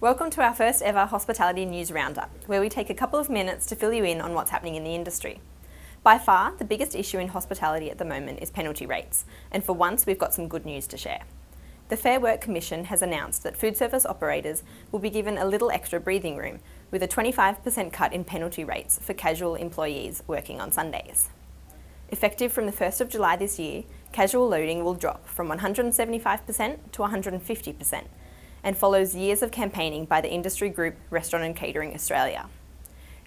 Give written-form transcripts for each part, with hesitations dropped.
Welcome to our first ever Hospitality News Roundup, where we take a couple of minutes to fill you in on what's happening in the industry. By far, the biggest issue in hospitality at the moment is penalty rates, and for once we've got some good news to share. The Fair Work Commission has announced that food service operators will be given a little extra breathing room with a 25% cut in penalty rates for casual employees working on Sundays. Effective from the 1st of July this year, casual loading will drop from 175% to 150%, and follows years of campaigning by the industry group Restaurant and Catering Australia.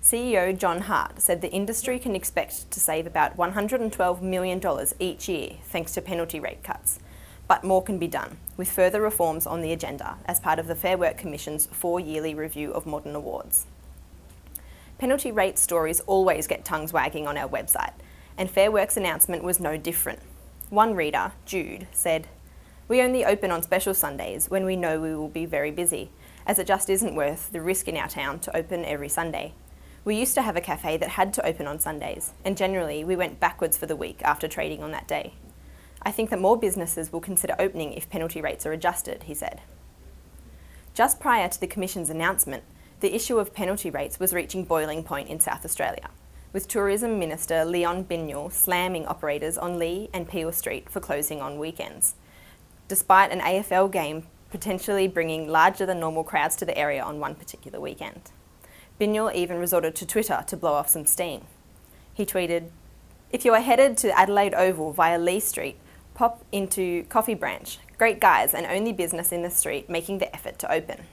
CEO John Hart said the industry can expect to save about $112 million each year thanks to penalty rate cuts, but more can be done, with further reforms on the agenda as part of the Fair Work Commission's 4-yearly review of modern awards. Penalty rate stories always get tongues wagging on our website, and Fair Work's announcement was no different. One reader, Jude, said, "We only open on special Sundays when we know we will be very busy, as it just isn't worth the risk in our town to open every Sunday. We used to have a cafe that had to open on Sundays, and generally we went backwards for the week after trading on that day. I think that more businesses will consider opening if penalty rates are adjusted," he said. Just prior to the Commission's announcement, the issue of penalty rates was reaching boiling point in South Australia, with Tourism Minister Leon Binyal slamming operators on Lee and Peel Street for closing on weekends, despite an AFL game potentially bringing larger than normal crowds to the area on one particular weekend. Binyal even resorted to Twitter to blow off some steam. He tweeted, "If you are headed to Adelaide Oval via Lee Street, pop into Coffee Branch. Great guys and only business in the street making the effort to open."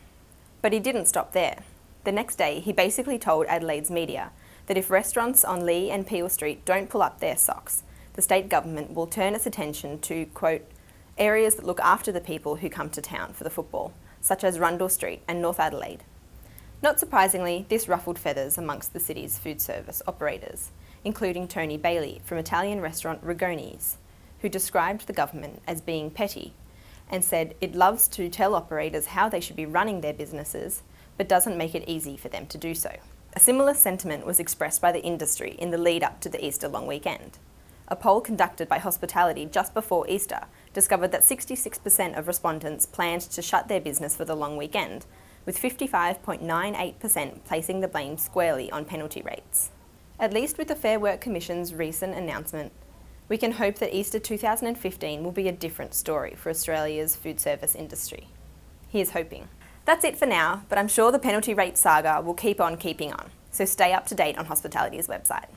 But he didn't stop there. The next day, he basically told Adelaide's media that if restaurants on Lee and Peel Street don't pull up their socks, the state government will turn its attention to, quote, areas that look after the people who come to town for the football, such as Rundle Street and North Adelaide. Not surprisingly, this ruffled feathers amongst the city's food service operators, including Tony Bailey from Italian restaurant Rigoni's, who described the government as being petty and said it loves to tell operators how they should be running their businesses, but doesn't make it easy for them to do so. A similar sentiment was expressed by the industry in the lead up to the Easter long weekend. A poll conducted by Hospitality just before Easter discovered that 66% of respondents planned to shut their business for the long weekend, with 55.98% placing the blame squarely on penalty rates. At least with the Fair Work Commission's recent announcement, we can hope that Easter 2015 will be a different story for Australia's food service industry. Here's hoping. That's it for now, but I'm sure the penalty rate saga will keep on keeping on, so stay up to date on Hospitality's website.